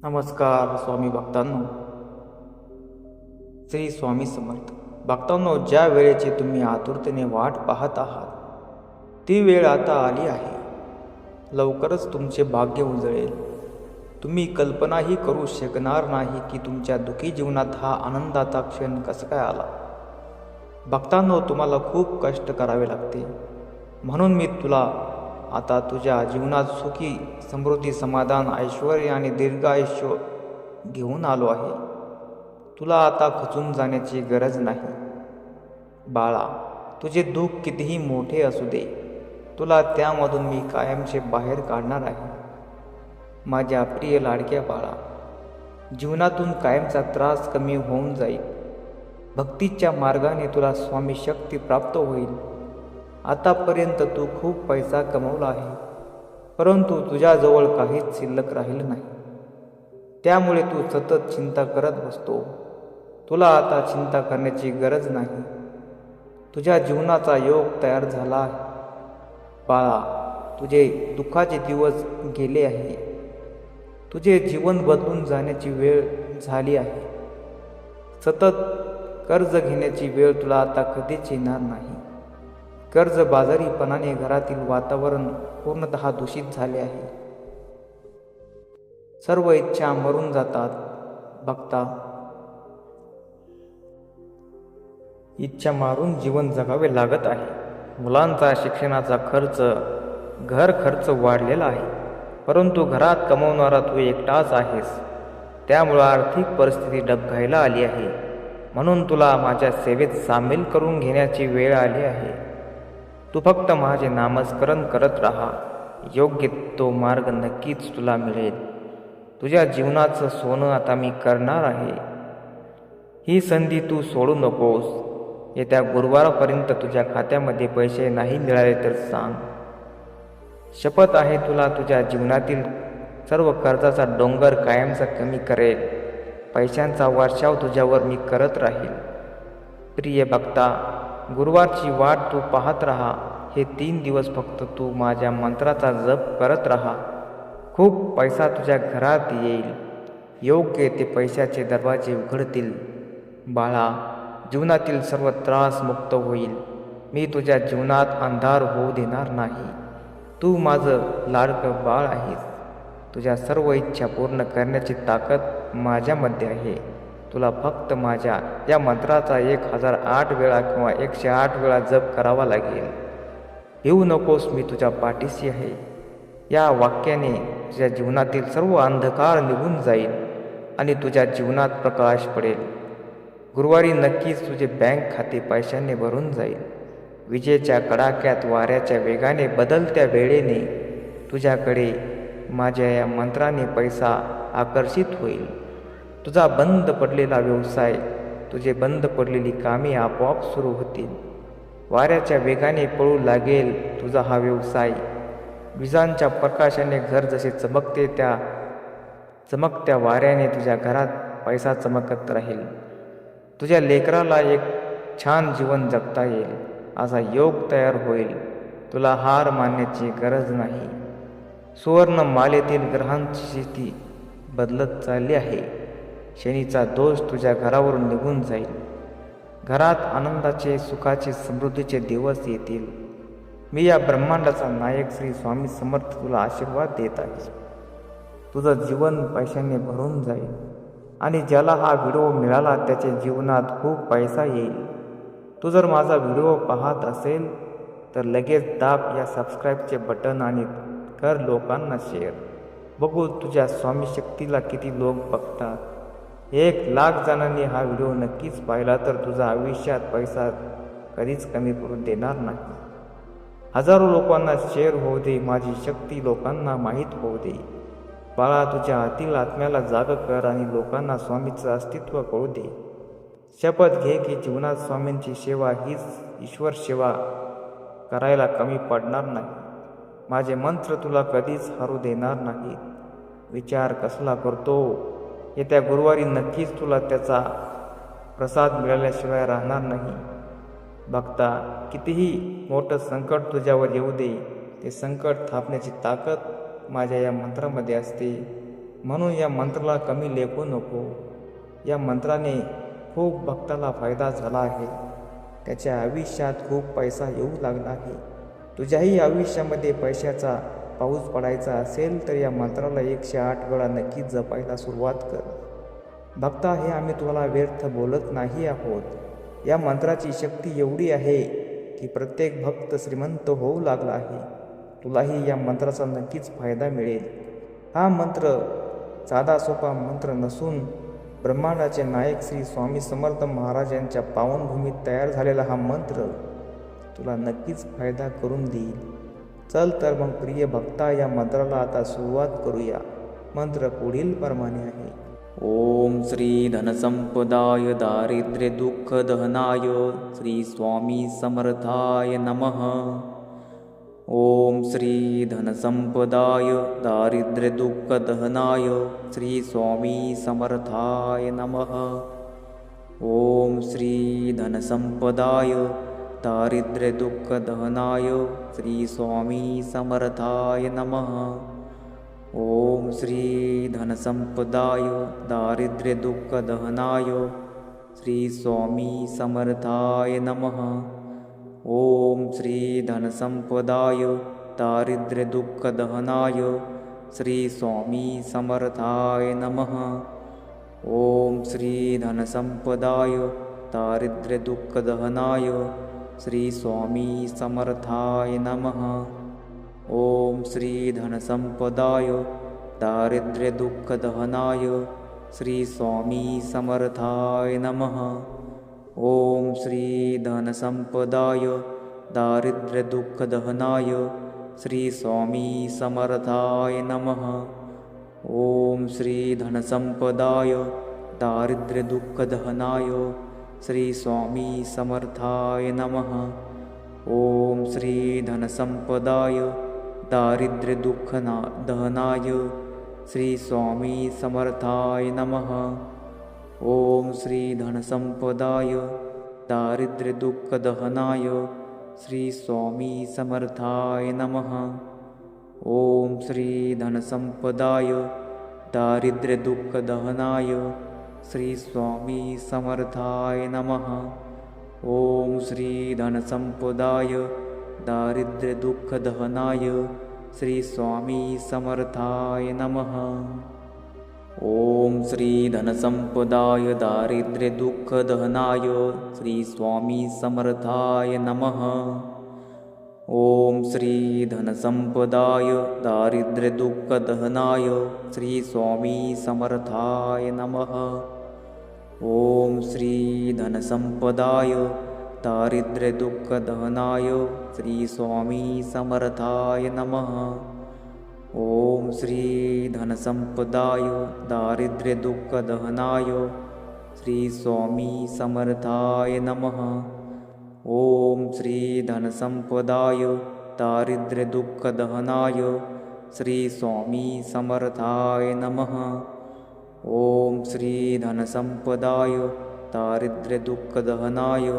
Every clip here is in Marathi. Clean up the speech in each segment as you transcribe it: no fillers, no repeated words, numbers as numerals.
नमस्कार स्वामी भक्तांनो. श्री स्वामी समर्थ. भक्तांनो, ज्या वेळेची तुम्ही आतुरतेने वाट पाहत आहात ती वेळ आता आली आहे. लवकरच तुमचे भाग्य उजळेल. तुम्ही कल्पनाही करू शकणार नाही की तुमच्या दुःखी जीवनात हा आनंदाचा क्षण कसा काय आला. भक्तांनो, तुम्हाला खूप कष्ट करावे लागते, म्हणून मी तुला आता तुझ्या जीवनात सुखी, समृद्धी, समाधान, ऐश्वर आणि दीर्घायुष्य घेऊन आलो आहे. तुला आता खचून जाण्याची गरज नाही. बाळा, तुझे दुःख कितीही मोठे असू दे, तुला त्यामधून मी कायमचे बाहेर काढणार आहे. माझ्या प्रिय लाडक्या बाळा, जीवनातून कायमचा त्रास कमी होऊन जाईल. भक्तीच्या मार्गाने तुला स्वामी शक्ती प्राप्त होईल. आतापर्यंत तू खूप पैसा कमवला आहे, परंतु तुझ्याजवळ काहीच शिल्लक राहिलं नाही. त्यामुळे तू सतत चिंता करत बसतो. तुला आता चिंता करण्याची गरज नाही. तुझ्या जीवनाचा योग तयार झाला आहे. बाळा, तुझे दुःखाचे दिवस गेले आहे. तुझे जीवन बदलून जाण्याची वेळ झाली आहे. सतत कर्ज घेण्याची वेळ तुला आता कधीच येणार नाही. कर्जबाजारीपणाने घरातील वातावरण पूर्णतः दूषित झाले आहे. सर्व इच्छा मरून जातात. भक्ता, इच्छा मारून जीवन जगावे लागत आहे. मुलांचा शिक्षणाचा खर्च, घर खर्च वाढलेला आहे, परंतु घरात कमवणारा तू एकटाच आहेस. त्यामुळे आर्थिक परिस्थिती डबघाईला आली आहे. म्हणून तुला माझ्या सेवेत सामील करून घेण्याची वेळ आली आहे. तू फक्त माझे नामस्मरण करत राहा. योग्य तो मार्ग नक्कीच तुला मिळेल. तुझ्या जीवनाचं सोनं आता मी करणार आहे. ही संधी तू सोडू नकोस. येत्या गुरुवारपर्यंत तुझ्या खात्यामध्ये पैसे नाही मिळाले तर सांग. शपथ आहे, तुला तुझ्या जीवनातील सर्व कर्जाचा डोंगर कायमचा कमी करेल. पैशांचा वर्षाव तुझ्यावर मी करत राहील. प्रिय भक्ता, गुरुवारची वाट तू पाहत राहा. हे 3 दिवस फक्त तू माझ्या मंत्राचा जप करत राहा. खूप पैसा तुझ्या घरात येईल. योग्य ते पैशाचे दरवाजे उघडतील. बाळा, जीवनातील सर्व त्रास मुक्त होईल. मी तुझ्या जीवनात अंधार होऊ देणार नाही. तू माझं लाडकं बाळ आहेस. तुझ्या सर्व इच्छा पूर्ण करण्याची ताकद माझ्यामध्ये आहे. तुला फक्त माझ्या या मंत्राचा 1008 वेळा किंवा 108 वेळा जप करावा लागेल. येऊ नकोस, मी तुझ्या पाठीशी आहे. या वाक्याने तुझ्या जीवनातील सर्व अंधकार निघून जाईल आणि तुझ्या जीवनात प्रकाश पडेल. गुरुवारी नक्कीच तुझे बँक खाते पैशाने भरून जाईल. विजेच्या कडाक्यात, वाऱ्याच्या वेगाने, बदलत्या वेळेने तुझ्याकडे माझ्या या मंत्राने पैसा आकर्षित होईल. तुझा बंद पडलेला व्यवसाय, तुझे बंद पडलेली कामे आपोआप सुरू होतील. वाऱ्याच्या वेगाने पळू लागेल तुझा हा व्यवसाय. विजांच्या प्रकाशाने घर जसे चमकते, त्या चमकत्या वाऱ्याने तुझ्या घरात पैसा चमकत राहील. तुझ्या लेकराला एक छान जीवन जगता येईल असा योग तयार होईल. तुला हार मानण्याची गरज नाही. सुवर्ण मालेतील ग्रहांची स्थिती बदलत चालली आहे. शनीचा दोष तुझ्या घरावरून निघून जाईल. घरात आनंदाचे, सुखाचे, समृद्धीचे दिवस येतील. मी या ब्रह्मांडाचा नायक श्री स्वामी समर्थ तुला आशीर्वाद देत आहे. तुझं जीवन पैशाने भरून जाईल आणि ज्याला हा व्हिडिओ मिळाला त्याच्या जीवनात खूप पैसा येईल. तू जर माझा व्हिडिओ पाहत असेल तर लगेच दाब या सबस्क्राईबचे बटन आणि कर लोकांना शेअर. बघू तुझ्या स्वामी शक्तीला किती लोक बघतात. 1,00,000 जणांनी हा व्हिडिओ नक्कीच पाहिला तर तुझा आयुष्यात पैसा कधीच कमी पडू देणार नाही. हजारो लोकांना शेअर होऊ दे. माझी शक्ती लोकांना माहीत होऊ दे. बाळा, तुझ्या आतील आत्म्याला जाग कर आणि लोकांना स्वामीचं अस्तित्व कळू दे. शपथ घे की जीवनात स्वामींची सेवा हीच ईश्वर सेवा करायला कमी पडणार नाही. माझे मंत्र तुला कधीच हरू देणार नाहीत. विचार कसला करतो? येत्या गुरुवारी नक्कीच तुला त्याचा प्रसाद मिळाल्याशिवाय राहणार नाही. भक्ता, कितीही मोठं संकट तुझ्यावर येऊ दे, ते संकट थापण्याची ताकद माझ्या या मंत्रामध्ये असते. म्हणून या मंत्राला कमी लेखू नको. या मंत्राने खूप भक्ताला फायदा झाला आहे. त्याच्या आयुष्यात खूप पैसा येऊ लागला आहे. तुझ्याही आयुष्यामध्ये पैशाचा पाऊस पडायचा असेल तर या मंत्राला 108 वेळा नक्कीच जपायला सुरुवात कर. भक्ता, हे आम्ही तुम्हाला व्यर्थ बोलत नाही आहोत. या मंत्राची शक्ती एवढी आहे की प्रत्येक भक्त श्रीमंत होऊ लागला आहे. तुलाही या मंत्राचा नक्कीच फायदा मिळेल. हा मंत्र साधा सोपा मंत्र नसून ब्रह्मांडाचे नायक श्री स्वामी समर्थ महाराज यांच्या पावनभूमीत तयार झालेला हा मंत्र तुला नक्कीच फायदा करून देईल. चल तर मग प्रिय भक्ता, या मंत्राला आता सुरुवात करूया. मंत्र पुढील प्रमाणे आहे. ओम श्री धनसंपदाय दारिद्र्य दुःख दहनाय श्री स्वामी समर्थाय नमः. ओम श्री धनसंपदाय दारिद्र्य दुःख दहनाय श्री स्वामी समर्थाय नमः. ओम श्री धनसंपदाय दारिद्र्य दुःख दहनाय श्री स्वामी समर्थाय नमः. ओम श्री धनसंपदाय दारिद्र्य दुःख दहनाय श्री स्वामी समर्थाय नमः. ओम श्री धनसंपदाय दारिद्र्य दुःख दहनाय श्री स्वामी समर्थाय नमः. ओम श्री धनसंपदाय दारिद्र्य दुःख दहनाय श्री स्वामी समर्थाय नमः. ओम श्री धनसंपदाय दारिद्र्य दुःख दहनाय श्री स्वामी समर्थाय नमः. ओम श्री धनसंपदाय दारिद्र्य दुःख दहनाय श्री स्वामी समर्थाय नमः. ओम श्री धनसंपदाय दारिद्र्य दुःख दहनाय श्री स्वामी समर्थाय नमः. ओम श्री धनसंपदाय दारिद्र्य दुःख दहनाय श्री स्वामी समर्थाय नमः. ओम श्री धनसंपदाय दारिद्र्य दुःख दहनाय श्री स्वामी समर्थाय नमः. ओम श्री धनसंपदाय दारिद्र्य दुःख दहनाय श्री स्वामी समर्थाय नमः. ओम श्री धनसंपदाय दारिद्र्य दुःख दहनाय श्री स्वामी समर्थाय नमः. ओम श्री धनसंपदाय दारिद्र्य दुःख दहनाय श्री स्वामी समर्थाय नमः. ओम श्री धनसंपदाय दारिद्र्य दुःख दहनाय श्री स्वामी समर्थाय नमः. ओम श्री धनसंपदाय दारिद्र्य दुःख दहनाय श्री स्वामी समर्थाय नमः. ओम श्री धनसंपदाय दारिद्र्य दुःख दहनाय श्री स्वामी समर्थाय नमः. ओम श्री धनसंपदाय दारिद्र्य दुःख दहनाय श्री स्वामी समर्थाय नमः. ओम श्री धनसंपदाय दारिद्र्य दुःख दहनाय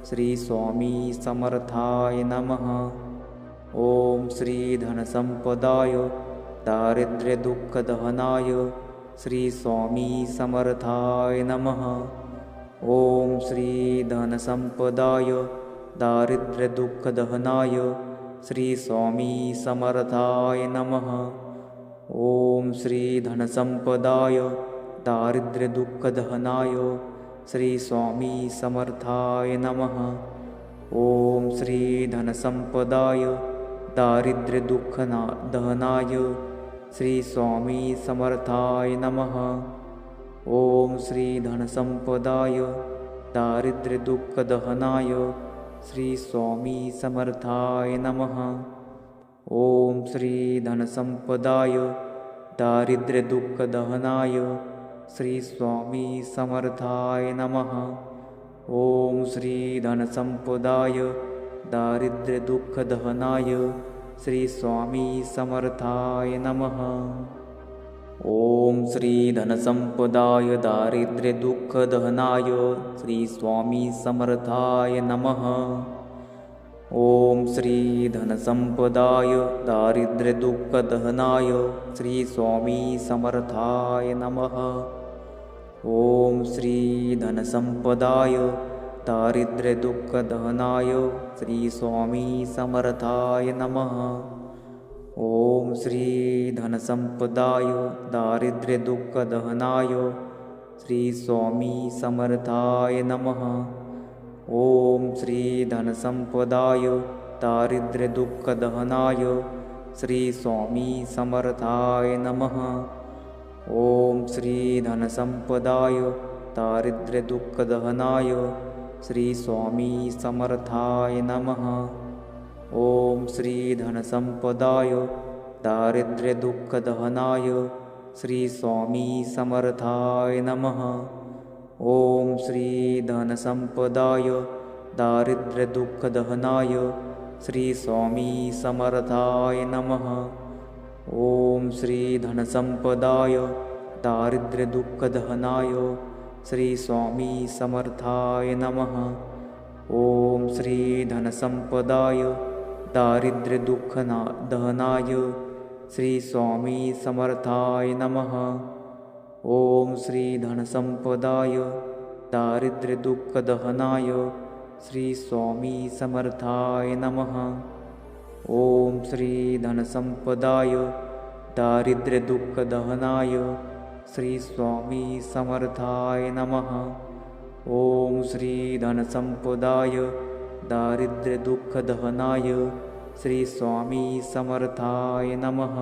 श्री स्वामी समर्थाय नमः. ओम श्री धनसंपदाय दारिद्र्य दुःख दहनाय श्री स्वामी समर्थाय नमः. ओम श्री धनसंपदाय दारिद्र्य दुःख दहनाय श्री स्वामी समर्थाय नमः. ओम श्री धनसंपदाय दारिद्र्य दुःख दहनाय श्री स्वामी समर्थाय नमः. ओम श्री धनसंपदाय दारिद्र्य दुःख दहनाय श्री स्वामी समर्थाय नमः. ओम श्री धनसंपदाय दारिद्र्य दुःख दहनाय श्री स्वामी समर्थाय नमः. ओम श्री धनसंपदाय दारिद्र्य दुःख दहनाय श्री स्वामी समर्थाय नमः. ओम श्री धनसंपदाय दारिद्र्य दुःख दहनाय श्री स्वामी समर्थाय नमः. ओम श्री धनसंपदाय दारिद्र्य दुःख दहनाय श्री स्वामी समर्थाय नमः. ॐ श्री धनसम्पदाय दारिद्र्यदुःखदहनाय श्री स्वामी समर्थाय नमः। ॐ श्री धनसम्पदाय दारिद्र्यदुःखदहनाय श्री स्वामी समर्थाय नमः। ॐ श्री धनसम्पदाय दारिद्र्यदुःखदहनाय श्री स्वामी समर्थाय नमः। ॐ श्री धनसम्पदाय दारिद्र्यदुःखदहनाय श्री स्वामी समर्थाय नमः। ॐ श्री धनसम्पदाय दारिद्र्यदुःखदहनाय श्री स्वामी समर्थाय नमः। ॐ श्री धनसम्पदाय दारिद्र्यदुःखदहनाय श्री स्वामी समर्थाय नमः। ॐ श्री धनसम्पदाय दारिद्र्यदुःखदहनाय श्री स्वामी समर्थाय नमः। ॐ श्री धनसम्पदाय दारिद्र्यदुःखदहनाय श्री स्वामी समर्थाय नमः। ॐ श्री धनसम्पदाय दारिद्र्यदुःखदहनाय श्री स्वामी समर्थाय नमः। ॐ श्री धनसम्पदाय दारिद्र्यदुःखदहनाय श्री स्वामी समर्थाय नमः। ॐ श्री धनसम्पदाय दारिद्र्यदुःखदहनाय श्री स्वामी समर्थाय नमः। ॐ श्री धनसम्पदाय दारिद्र्यदुःखदहनाय श्री स्वामी समर्थाय नमः।